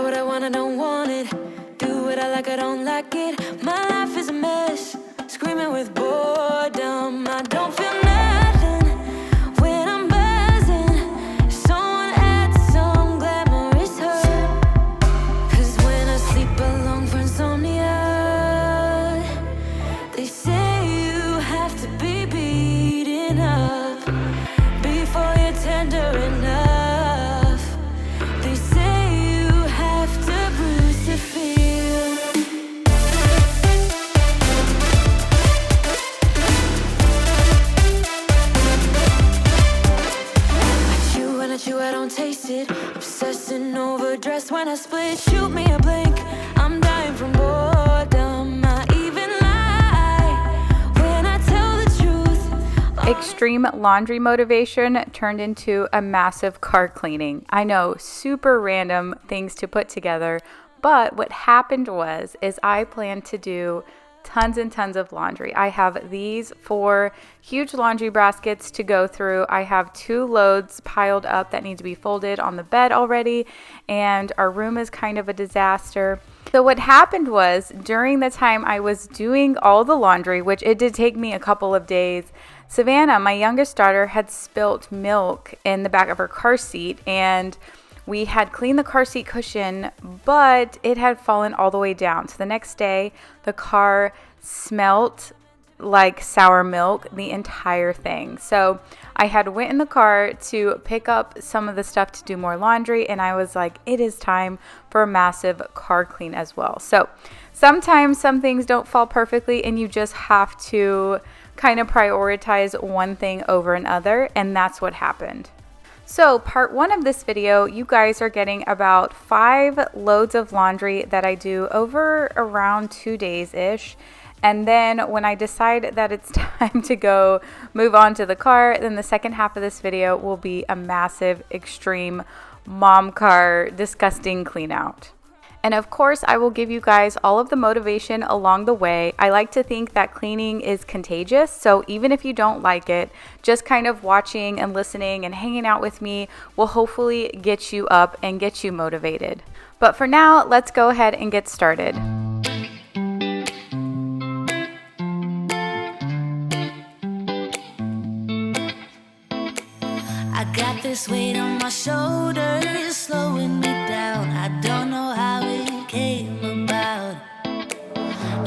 what I want, I don't want it. Do what I don't like it. My life is a mess, screaming with boredom. I don't feel nothing when I'm buzzing. Someone adds some glamorous hurt. 'Cause when I sleep alone for insomnia, they say you have to be beaten up before you're tender enough. They say you have to bruise to feel. I chew, I don't taste it. Obsessing over dress when I split. Shoot me a blink, I'm dying from boredom. I even lie when I tell the truth. Extreme laundry motivation turned into a massive car cleaning. I know, super random things to put together, but what happened is I planned to do tons and tons of laundry. I have these 4 huge laundry baskets to go through. I have 2 loads piled up that need to be folded on the bed already, and our room is kind of a disaster. So what happened was, during the time I was doing all the laundry, which it did take me a couple of days, Savannah, my youngest daughter, had spilt milk in the back of her car seat, and we had cleaned the car seat cushion, but it had fallen all the way down. So the next day, the car smelt like sour milk, the entire thing. So I had went in the car to pick up some of the stuff to do more laundry, and I was like, it is time for a massive car clean as well. So sometimes some things don't fall perfectly, and you just have to kind of prioritize one thing over another, and that's what happened. So part 1 of this video, you guys are getting about 5 loads of laundry that I do over around 2 days-ish. And then when I decide that it's time to go move on to the car, then the second half of this video will be a massive, extreme mom car, disgusting clean out. And of course, I will give you guys all of the motivation along the way. I like to think that cleaning is contagious. So even if you don't like it, just kind of watching and listening and hanging out with me will hopefully get you up and get you motivated. But for now, let's go ahead and get started. I got this weight on my shoulders, slowing me down. I don't know how it came about.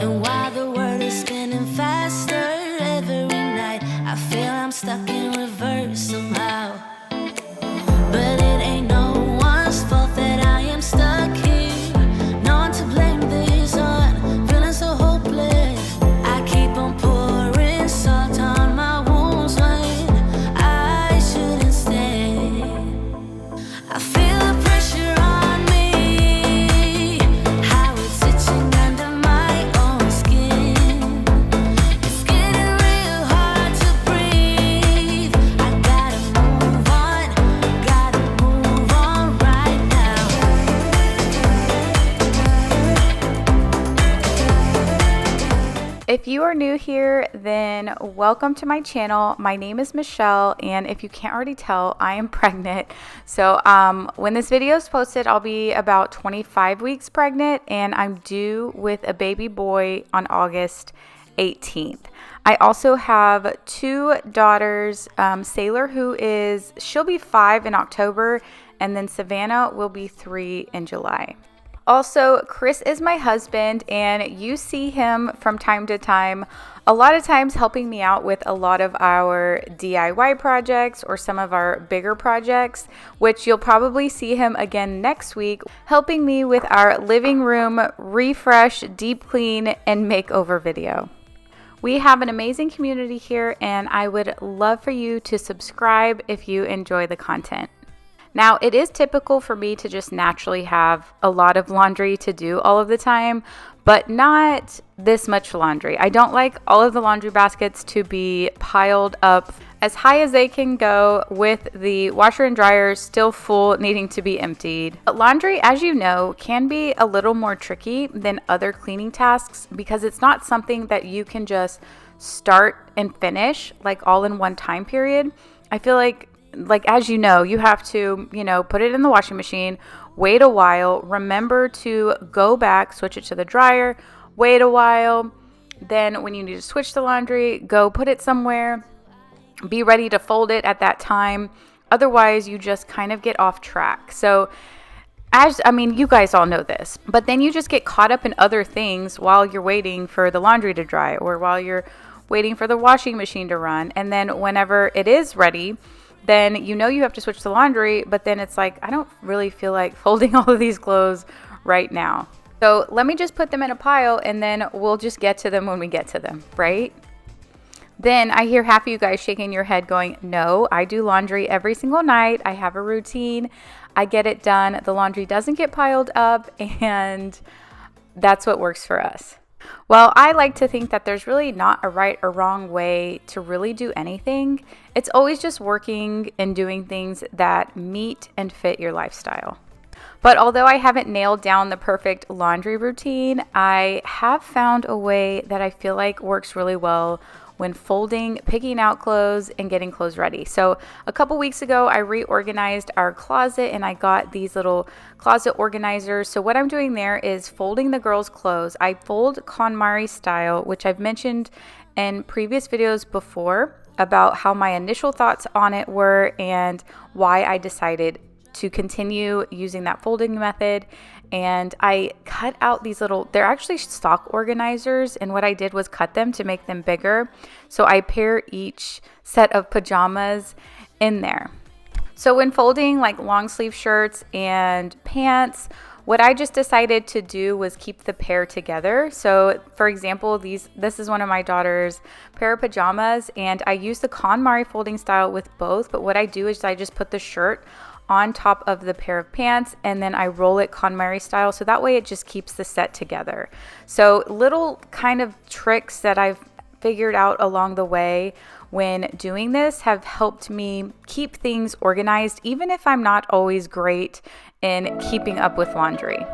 And while the world is spinning faster every night, I feel I'm stuck in reverse somehow. But it ain't no one's fault that I am stuck here. No one to blame this on, feeling so hopeless. I keep on pouring salt on my wounds when I shouldn't stay. I feel the pressure on me, how it's itching under my own skin. It's getting real hard to breathe. I gotta move on right now. If you are new here, then welcome to my channel. My name is Michelle, and if you can't already tell, I am pregnant. So when this video is posted, I'll be about 25 weeks pregnant, and I'm due with a baby boy on August 18th. I also have 2 daughters, Sailor, she'll be 5 in October, and then Savannah will be 3 in July. Also, Chris is my husband, and you see him from time to time, a lot of times helping me out with a lot of our DIY projects or some of our bigger projects, which you'll probably see him again next week, helping me with our living room refresh, deep clean, and makeover video. We have an amazing community here, and I would love for you to subscribe if you enjoy the content. Now, it is typical for me to just naturally have a lot of laundry to do all of the time, but not this much laundry. I don't like all of the laundry baskets to be piled up as high as they can go, with the washer and dryer still full, needing to be emptied. But laundry, as you know, can be a little more tricky than other cleaning tasks because it's not something that you can just start and finish like all in one time period. I feel like as you know, you have to, put it in the washing machine, wait a while, remember to go back, switch it to the dryer, wait a while. Then when you need to switch the laundry, go put it somewhere, be ready to fold it at that time. Otherwise, you just kind of get off track. So you guys all know this, but then you just get caught up in other things while you're waiting for the laundry to dry or while you're waiting for the washing machine to run. And then whenever it is ready, then you have to switch the laundry, but then it's like, I don't really feel like folding all of these clothes right now. So let me just put them in a pile and then we'll just get to them when we get to them, right? Then I hear half of you guys shaking your head going, no, I do laundry every single night. I have a routine. I get it done. The laundry doesn't get piled up, and that's what works for us. Well, I like to think that there's really not a right or wrong way to really do anything. It's always just working and doing things that meet and fit your lifestyle. But although I haven't nailed down the perfect laundry routine, I have found a way that I feel like works really well when folding, picking out clothes, and getting clothes ready. So a couple weeks ago, I reorganized our closet and I got these little closet organizers. So what I'm doing there is folding the girls' clothes. I fold KonMari style, which I've mentioned in previous videos before about how my initial thoughts on it were and why I decided to continue using that folding method. And I cut out these they're actually stock organizers, and what I did was cut them to make them bigger. So I pair each set of pajamas in there. So when folding like long sleeve shirts and pants, what I just decided to do was keep the pair together. So for example, this is one of my daughter's pair of pajamas, and I use the KonMari folding style with both, but what I do is I just put the shirt on top of the pair of pants and then I roll it KonMari style, so that way it just keeps the set together. So little kind of tricks that I've figured out along the way when doing this have helped me keep things organized, even if I'm not always great in keeping up with laundry.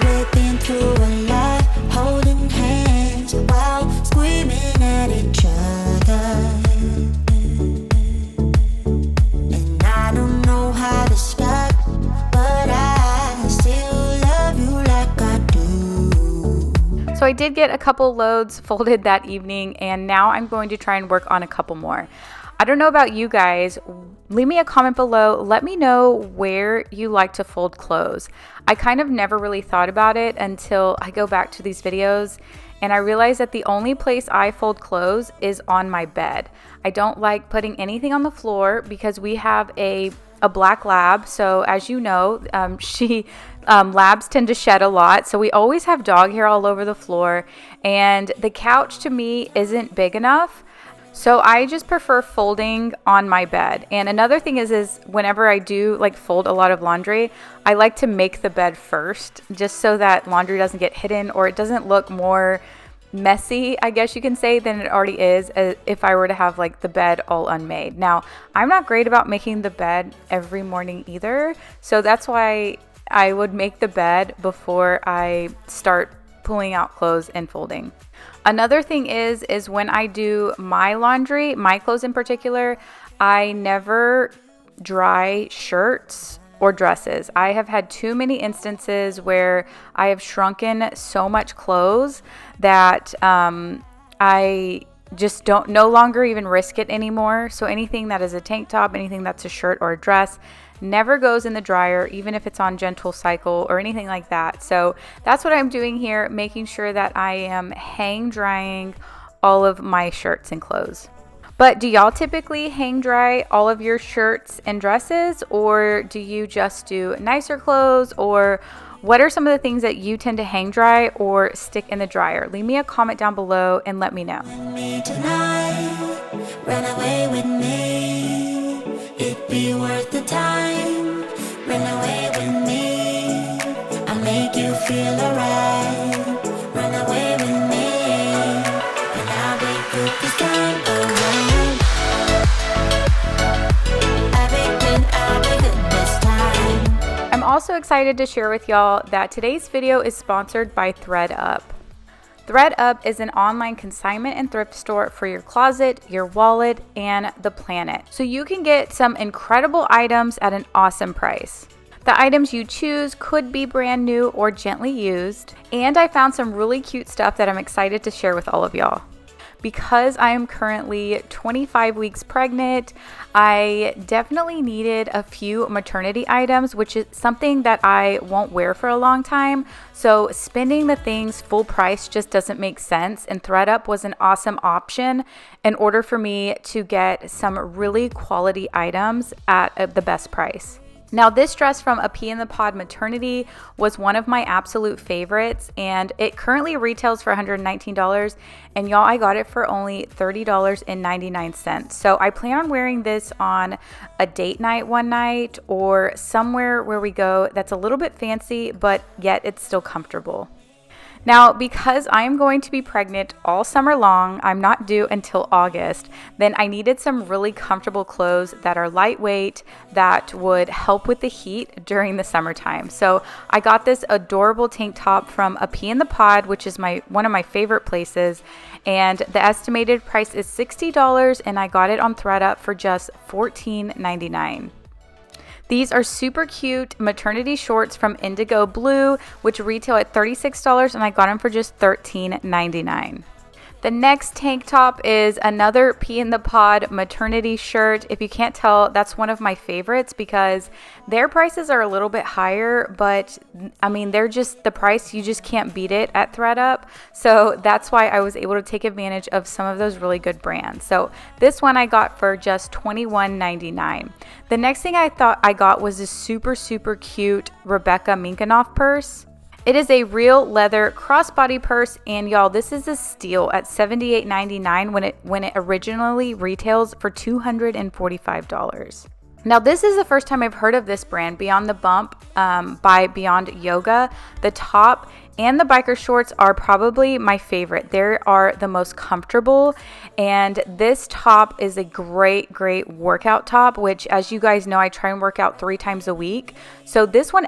We've been through a lot, holding hands while screaming at each other. And I don't know how to start, but I still love you like I do. So I did get a couple loads folded that evening, and now I'm going to try and work on a couple more. I don't know about you guys. Leave me a comment below. Let me know where you like to fold clothes. I kind of never really thought about it until I go back to these videos and I realized that the only place I fold clothes is on my bed. I don't like putting anything on the floor because we have a black lab. So as you know, labs tend to shed a lot. So we always have dog hair all over the floor, and the couch to me isn't big enough. So I just prefer folding on my bed. And another thing is whenever I do like fold a lot of laundry, I like to make the bed first, just so that laundry doesn't get hidden or it doesn't look more messy, I guess you can say, than it already is if I were to have like the bed all unmade. Now, I'm not great about making the bed every morning either. So that's why I would make the bed before I start pulling out clothes and folding. Another thing is when I do my laundry, my clothes in particular, I never dry shirts or dresses. I have had too many instances where I have shrunken so much clothes that I just no longer even risk it anymore. So anything that is a tank top, anything that's a shirt or a dress, never goes in the dryer, even if it's on gentle cycle or anything like that. So that's what I'm doing here, making sure that I am hang drying all of my shirts and clothes. But do y'all typically hang dry all of your shirts and dresses, or do you just do nicer clothes? Or what are some of the things that you tend to hang dry or stick in the dryer? Leave me a comment down below and let me know. Run away with me, it'd be worth the time. Run away with me, I'll make you feel alright. Run away with me, and I'll be good this time around. I'll be good this time. I'm also excited to share with y'all that today's video is sponsored by ThreadUp. ThreadUp is an online consignment and thrift store for your closet, your wallet, and the planet. So you can get some incredible items at an awesome price. The items you choose could be brand new or gently used, and I found some really cute stuff that I'm excited to share with all of y'all. Because I am currently 25 weeks pregnant, I definitely needed a few maternity items, which is something that I won't wear for a long time. So spending the things full price just doesn't make sense, and ThreadUp was an awesome option in order for me to get some really quality items at the best price. Now, this dress from A Pea in the Pod Maternity was one of my absolute favorites, and it currently retails for $119, and y'all, I got it for only $30.99. So I plan on wearing this on a date night one night or somewhere where we go that's a little bit fancy, but yet it's still comfortable. Now, because I am going to be pregnant all summer long, I'm not due until August, then I needed some really comfortable clothes that are lightweight, that would help with the heat during the summertime. So I got this adorable tank top from A Pea in the Pod, which is one of my favorite places, and the estimated price is $60, and I got it on ThreadUp for just $14.99. These are super cute maternity shorts from Indigo Blue, which retail at $36, and I got them for just $13.99. The next tank top is another Pea in the Pod maternity shirt. If you can't tell, that's one of my favorites because their prices are a little bit higher, but I mean, they're just the price, you just can't beat it at ThreadUp. So that's why I was able to take advantage of some of those really good brands. So this one I got for just $21.99. The next thing I thought I got was this super, super cute Rebecca Minkenoff purse. It is a real leather crossbody purse, and y'all, this is a steal at $78.99 when it originally retails for $245. Now, this is the first time I've heard of this brand, Beyond the Bump by Beyond Yoga. The top and the biker shorts are probably my favorite. They are the most comfortable, and this top is a great, great workout top, which, as you guys know, I try and work out 3 times a week. So this one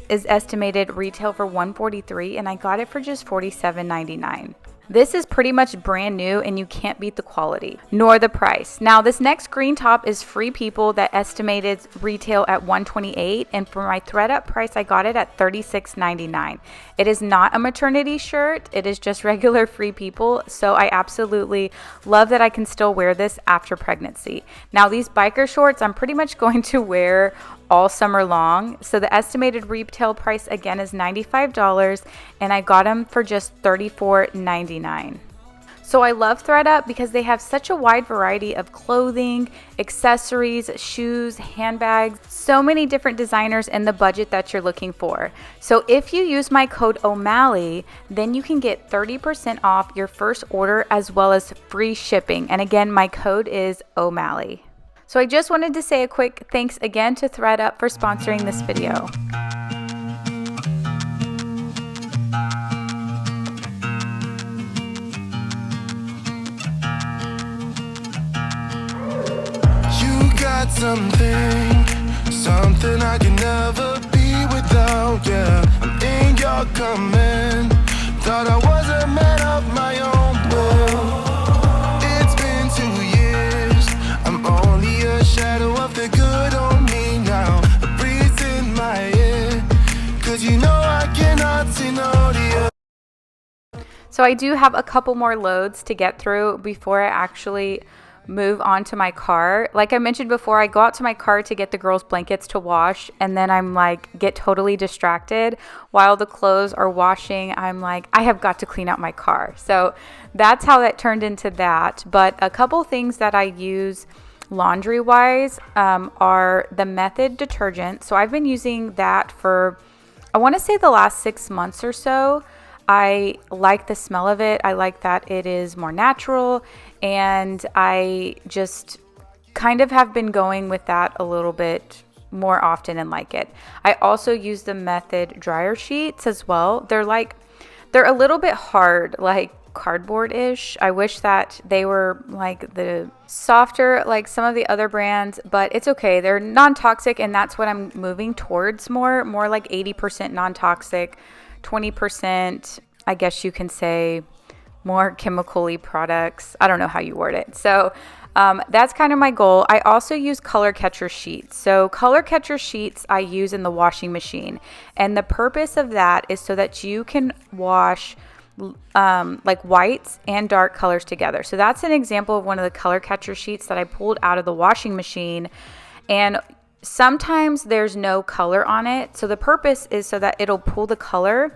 is estimated retail for $143, and I got it for just $47.99. This is pretty much brand new, and you can't beat the quality nor the price. Now, this next green top is Free People that estimated retail at $128, and for my ThreadUp price, I got it at $36.99. It is not a maternity shirt. It is just regular Free People, so I absolutely love that I can still wear this after pregnancy. Now, these biker shorts, I'm pretty much going to wear all summer long. So the estimated retail price again is $95, and I got them for just $34.99. So I love ThreadUp because they have such a wide variety of clothing, accessories, shoes, handbags, so many different designers in the budget that you're looking for. So if you use my code O'Malley, then you can get 30% off your first order as well as free shipping. And again, my code is O'Malley. So I just wanted to say a quick thanks again to ThreadUp for sponsoring this video. You got something I can never be without, yeah. I'm in your command. Thought I was a man of my own will. It's been 2 years. I'm only a shadow of the good on me now. A breeze in my ear, 'cause you know I cannot see no the other. So I do have a couple more loads to get through before I actually move on to my car. Like I mentioned before, I go out to my car to get the girls' blankets to wash, and then I'm like, get totally distracted while the clothes are washing. I'm like, I have got to clean out my car. So that's how that turned into that. But a couple things that I use laundry wise are the Method detergent. So I've been using that for, I want to say, the last 6 months or so. I like the smell of it. I like that it is more natural, and I just kind of have been going with that a little bit more often and like it. I also use the Method dryer sheets as well. They're a little bit hard, like cardboard-ish. I wish that they were like the softer, like some of the other brands, but it's okay. They're non-toxic, and that's what I'm moving towards more like 80% non-toxic, 20% I guess you can say, more chemically products. I don't know how you word it. So that's kind of my goal. I also use color catcher sheets. So color catcher sheets I use in the washing machine. And the purpose of that is so that you can wash like whites and dark colors together. So that's an example of one of the color catcher sheets that I pulled out of the washing machine. And sometimes there's no color on it. So the purpose is so that it'll pull the color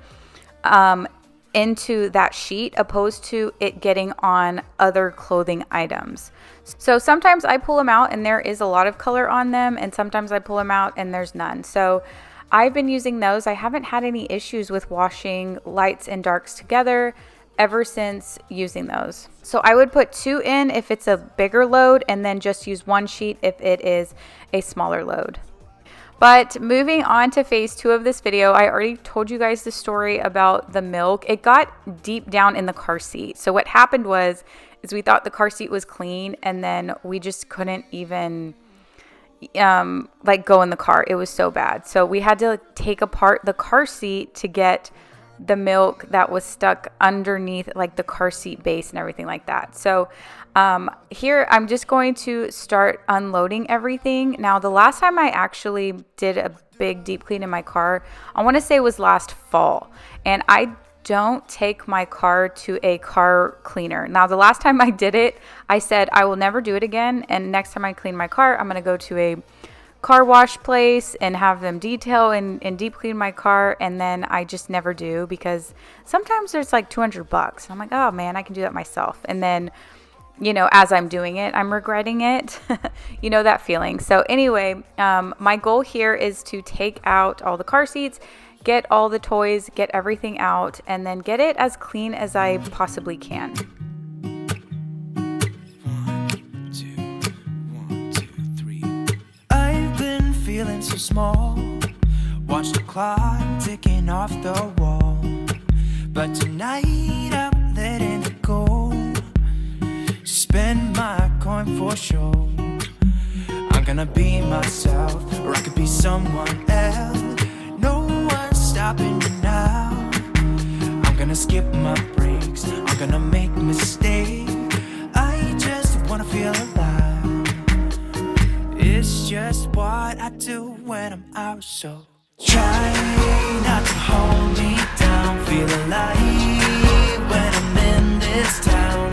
into that sheet, opposed to it getting on other clothing items. So sometimes I pull them out and there is a lot of color on them, and sometimes I pull them out and there's none. So I've been using those. I haven't had any issues with washing lights and darks together ever since using those. So I would put 2 in if it's a bigger load, and then just use 1 sheet if it is a smaller load. But moving on to phase 2 of this video, I already told you guys the story about the milk. It got deep down in the car seat. So what happened is we thought the car seat was clean, and then we just couldn't even like go in the car. It was so bad. So we had to take apart the car seat to get the milk that was stuck underneath like the car seat base and everything like that. So here I'm just going to start unloading everything. Now, the last time I actually did a big deep clean in my car, I want to say it was last fall, and I don't take my car to a car cleaner. Now, the last time I did it, I said I will never do it again, and next time I clean my car, I'm going to go to a car wash place and have them detail and deep clean my car. And then I just never do, because sometimes there's like $200 and I'm like, oh man, I can do that myself. And then, you know, as I'm doing it, I'm regretting it. You know that feeling. So anyway, my goal here is to take out all the car seats, get all the toys, get everything out, and then get it as clean as I possibly can. Feeling so small, watch the clock ticking off the wall, but tonight I'm letting it go. Spend my coin for sure. I'm gonna be myself, or I could be someone else. No one's stopping me now. I'm gonna skip my breaks, I'm gonna make mistakes. I just wanna feel alive. It's just what I do when I'm out, so try not to hold me down. Feel alive when I'm in this town.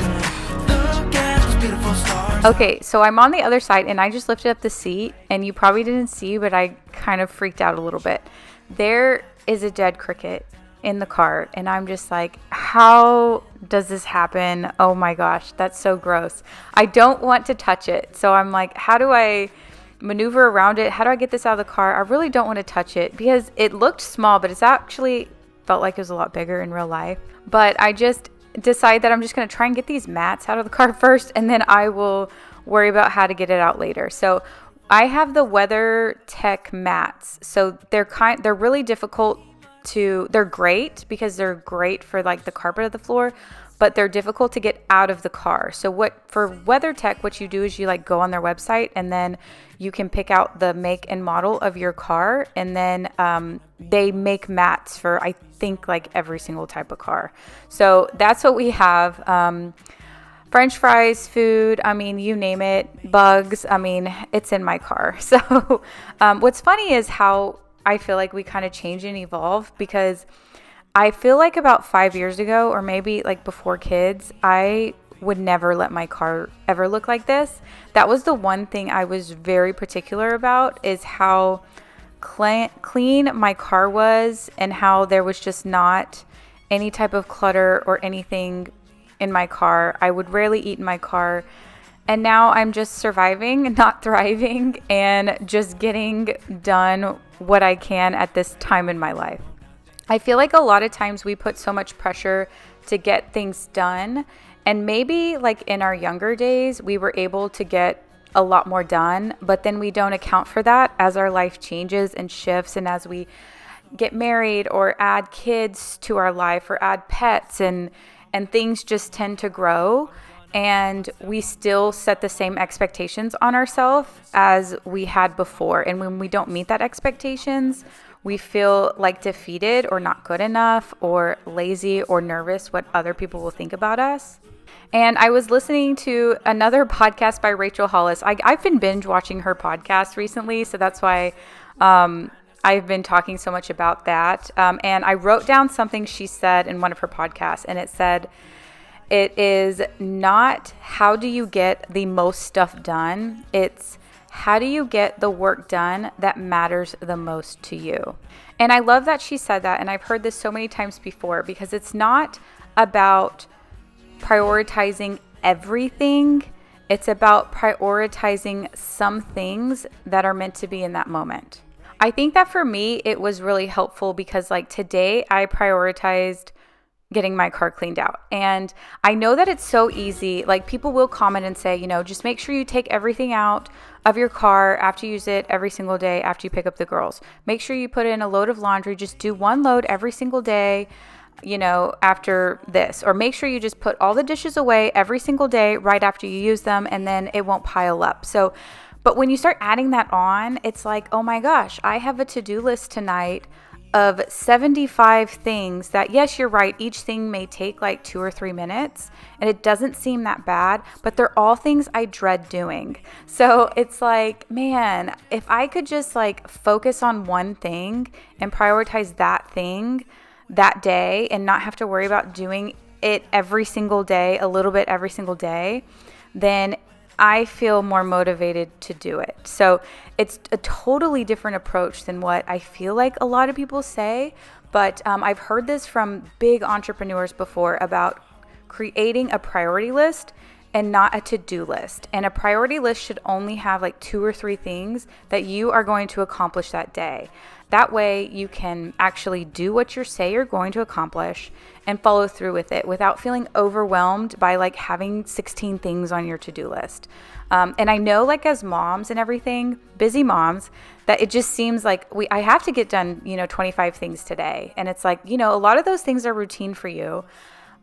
Look at those beautiful stars. Okay, so I'm on the other side, and I just lifted up the seat, and you probably didn't see, but I kind of freaked out a little bit. There is a dead cricket in the car, and I'm just like, how does this happen? Oh my gosh, that's so gross. I don't want to touch it. So I'm like, how do I maneuver around it? How do I get this out of the car? I really don't want to touch it, because it looked small, but it's actually felt like it was a lot bigger in real life. But I just decided that I'm just going to try and get these mats out of the car first, and then I will worry about how to get it out later. So I have the WeatherTech mats. So they're really difficult they're great because they're great for like the carpet of the floor, but they're difficult to get out of the car. So for WeatherTech, what you do is you like go on their website, and then you can pick out the make and model of your car, and then they make mats for, I think, like every single type of car. So that's what we have. French fries, food, I mean, you name it, bugs, I mean, it's in my car. So what's funny is how I feel like we kind of change and evolve, because I feel like about 5 years ago, or maybe like before kids, I would never let my car ever look like this. That was the one thing I was very particular about, is how clean my car was, and how there was just not any type of clutter or anything in my car. I would rarely eat in my car. And now I'm just surviving and not thriving, and just getting done what I can at this time in my life. I feel like a lot of times we put so much pressure to get things done, and maybe like in our younger days, we were able to get a lot more done, but then we don't account for that as our life changes and shifts, and as we get married or add kids to our life or add pets, and things just tend to grow. And we still set the same expectations on ourselves as we had before. And when we don't meet that expectations, we feel like defeated or not good enough or lazy or nervous what other people will think about us. And I was listening to another podcast by Rachel Hollis. I've been binge watching her podcast recently, so that's why I've been talking so much about that. And I wrote down something she said in one of her podcasts, and it said, it is not how do you get the most stuff done, it's how do you get the work done that matters the most to you. And I love that she said that, and I've heard this so many times before, because it's not about prioritizing everything. It's about prioritizing some things that are meant to be in that moment. I think that for me, it was really helpful because like today I prioritized getting my car cleaned out. And I know that it's so easy. Like people will comment and say, just make sure you take everything out of your car after you use it every single day after you pick up the girls. Make sure you put in a load of laundry. Just do one load every single day, after this. Or make sure you just put all the dishes away every single day right after you use them, and then it won't pile up. But when you start adding that on, it's like, oh my gosh, I have a to-do list tonight of 75 things that, yes, you're right, each thing may take like 2 or 3 minutes, and it doesn't seem that bad, but they're all things I dread doing. So it's like, man, if I could just like focus on one thing and prioritize that thing that day and not have to worry about doing it every single day, a little bit every single day, then I feel more motivated to do it. So it's a totally different approach than what I feel like a lot of people say. But I've heard this from big entrepreneurs before about creating a priority list and not a to-do list. And a priority list should only have like 2 or 3 things that you are going to accomplish that day. That way you can actually do what you say you're going to accomplish and follow through with it without feeling overwhelmed by like having 16 things on your to-do list. And I know like as moms and everything, busy moms, that it just seems like I have to get done, 25 things today. And it's like, a lot of those things are routine for you.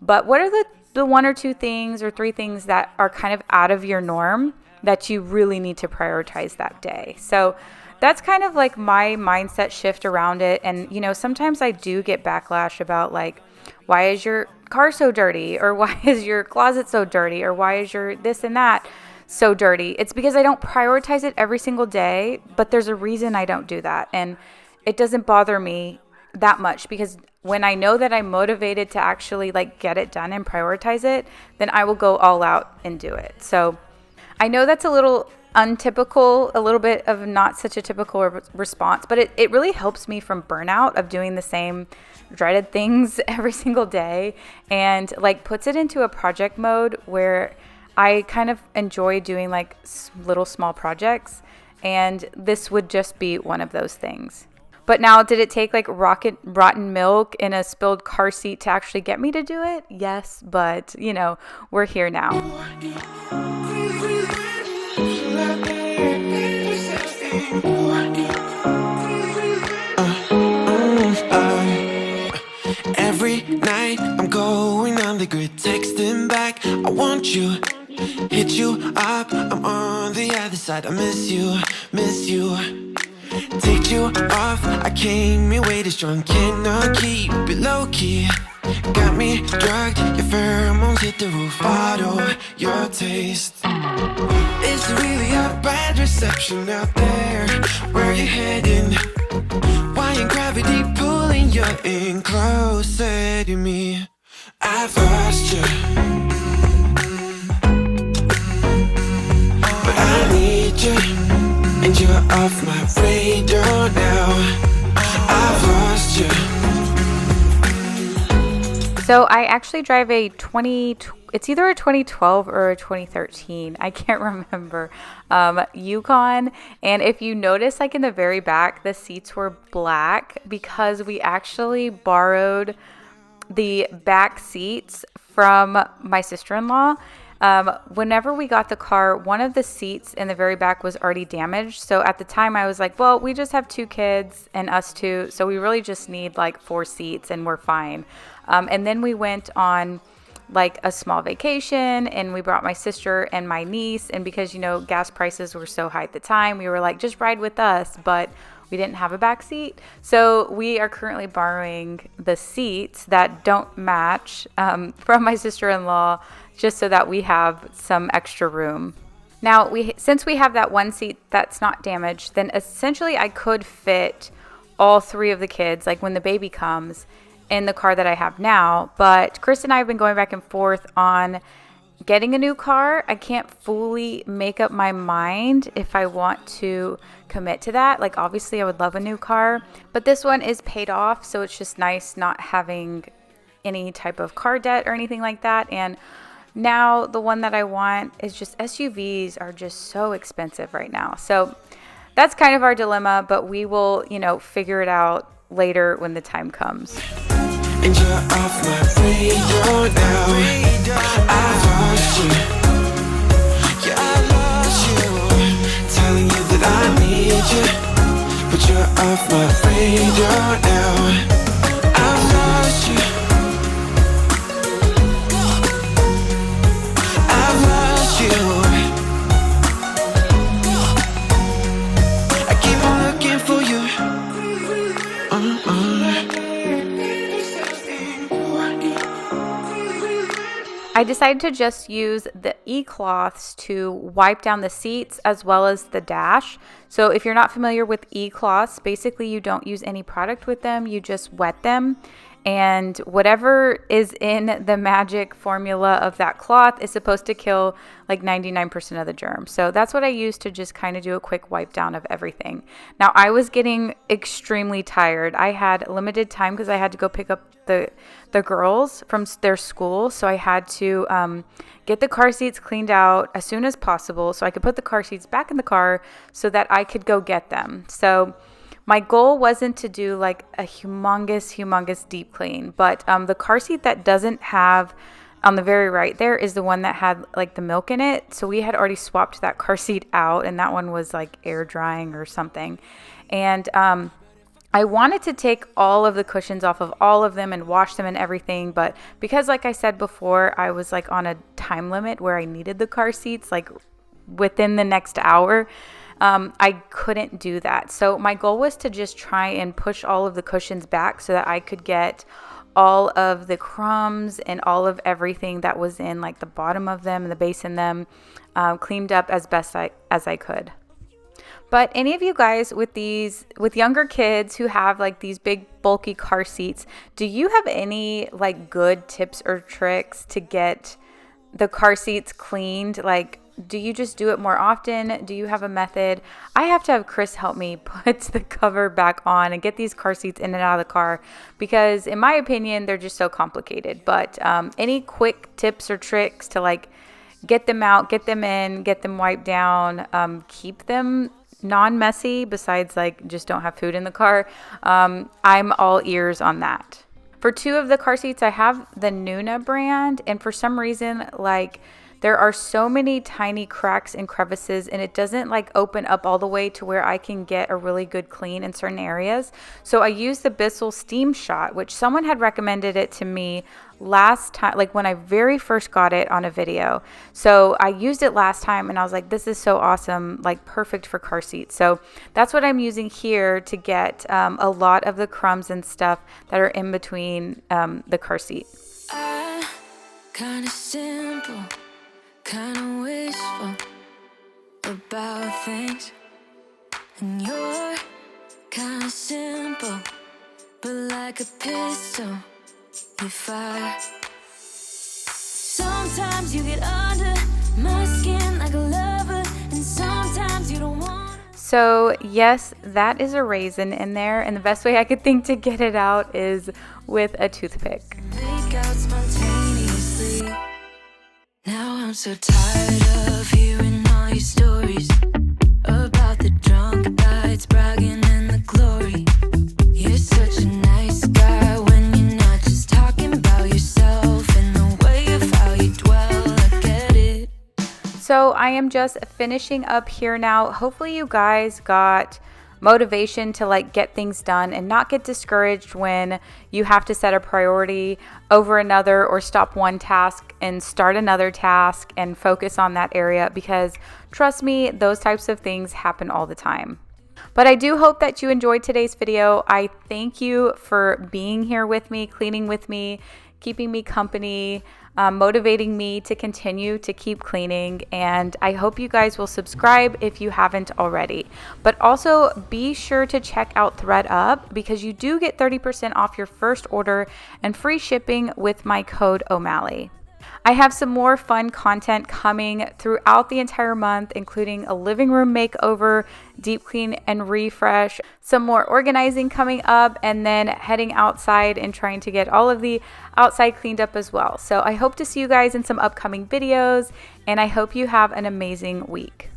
But what are the 1 or 2 things or 3 things that are kind of out of your norm that you really need to prioritize that day? So that's kind of like my mindset shift around it. And, sometimes I do get backlash about like, why is your car so dirty? Or why is your closet so dirty? Or why is your this and that so dirty? It's because I don't prioritize it every single day, but there's a reason I don't do that. And it doesn't bother me that much because when I know that I'm motivated to actually like get it done and prioritize it, then I will go all out and do it. So I know that's a little untypical, a little bit of not such a typical response, but it really helps me from burnout of doing the same dreaded things every single day, and like puts it into a project mode where I kind of enjoy doing like little small projects, and this would just be one of those things. But now, did it take like rotten milk in a spilled car seat to actually get me to do it? Yes, but we're here now. Every night I'm going on the grid, texting back, I want you, hit you up, I'm on the other side, I miss you. Take you off, I came here way too strong, cannot keep it low key. Got me drugged, your pheromones hit the roof, bottle your taste. It's really a bad reception out there, where you heading? Why ain't gravity pulling you in closer to me? I've lost you, but I need you, and you're off my radar now. I've lost you. So I actually drive it's either a 2012 or a 2013, I can't remember, Yukon. And if you notice, like in the very back, the seats were black because we actually borrowed the back seats from my sister-in-law. Whenever we got the car, one of the seats in the very back was already damaged. So at the time I was like, well, we just have 2 kids and us 2. So we really just need like 4 seats and we're fine. And then we went on like a small vacation and we brought my sister and my niece. And because, gas prices were so high at the time, we were like, just ride with us. But we didn't have a back seat. So we are currently borrowing the seats that don't match from my sister-in-law, just so that we have some extra room. Now, since we have that one seat that's not damaged, then essentially I could fit all 3 of the kids, like when the baby comes, in the car that I have now. But Chris and I have been going back and forth on getting a new car. I can't fully make up my mind if I want to commit to that. Like, obviously I would love a new car, but this one is paid off, so it's just nice not having any type of car debt or anything like that. And now the one that I want is just, SUVs are just so expensive right now. So that's kind of our dilemma, but we will, figure it out later when the time comes. And you're off my radar now. I lost you. Yeah, I lost you. Telling you that I need you, but you're off my radar now. I lost you. I lost you. I keep on looking for you. I decided to just use the e-cloths to wipe down the seats as well as the dash. So if you're not familiar with e-cloths, basically you don't use any product with them, you just wet them. And whatever is in the magic formula of that cloth is supposed to kill like 99% of the germs. So that's what I used to just kind of do a quick wipe down of everything. Now, I was getting extremely tired. I had limited time because I had to go pick up the girls from their school. So I had to get the car seats cleaned out as soon as possible so I could put the car seats back in the car so that I could go get them. So my goal wasn't to do like a humongous deep clean, but the car seat that doesn't have, on the very right there, is the one that had like the milk in it. So we had already swapped that car seat out, and that one was like air drying or something. And I wanted to take all of the cushions off of all of them and wash them and everything, but because, like I said before, I was like on a time limit where I needed the car seats like within the next hour, I couldn't do that. So my goal was to just try and push all of the cushions back so that I could get all of the crumbs and all of everything that was in like the bottom of them and the base in them cleaned up as best as I could. But any of you guys with younger kids who have like these big bulky car seats, do you have any like good tips or tricks to get the car seats cleaned? Like, do you just do it more often? Do you have a method? I have to have Chris help me put the cover back on and get these car seats in and out of the car because, in my opinion, they're just so complicated. But any quick tips or tricks to like get them out, get them in, get them wiped down, keep them non-messy besides like just don't have food in the car, I'm all ears on that. For 2 of the car seats, I have the Nuna brand, and for some reason, like, there are so many tiny cracks and crevices, and it doesn't like open up all the way to where I can get a really good clean in certain areas. So I use the Bissell Steam Shot, which someone had recommended it to me last time, like when I very first got it on a video. So I used it last time and I was like, this is so awesome, like perfect for car seats. So that's what I'm using here to get a lot of the crumbs and stuff that are in between the car seat. Kinda simple, kinda wishful about things, and you're kinda simple, but like a pistol, you fire. Sometimes you get under my skin like a lover, and sometimes you don't want. So yes, that is a raisin in there, and the best way I could think to get it out is with a toothpick. Make out spontaneously. Now I'm so tired of hearing all your stories about the drunk nights, bragging in the glory. You're such a nice guy when you're not just talking about yourself and the way of how you dwell. I get it. So I am just finishing up here now. Hopefully you guys got motivation to like get things done and not get discouraged when you have to set a priority over another or stop one task and start another task and focus on that area, because trust me, those types of things happen all the time. But I do hope that you enjoyed today's video. I thank you for being here with me, cleaning with me, keeping me company, motivating me to continue to keep cleaning. And I hope you guys will subscribe if you haven't already. But also be sure to check out ThreadUp because you do get 30% off your first order and free shipping with my code O'Malley. I have some more fun content coming throughout the entire month, including a living room makeover, deep clean and refresh, some more organizing coming up, and then heading outside and trying to get all of the outside cleaned up as well. So I hope to see you guys in some upcoming videos, and I hope you have an amazing week.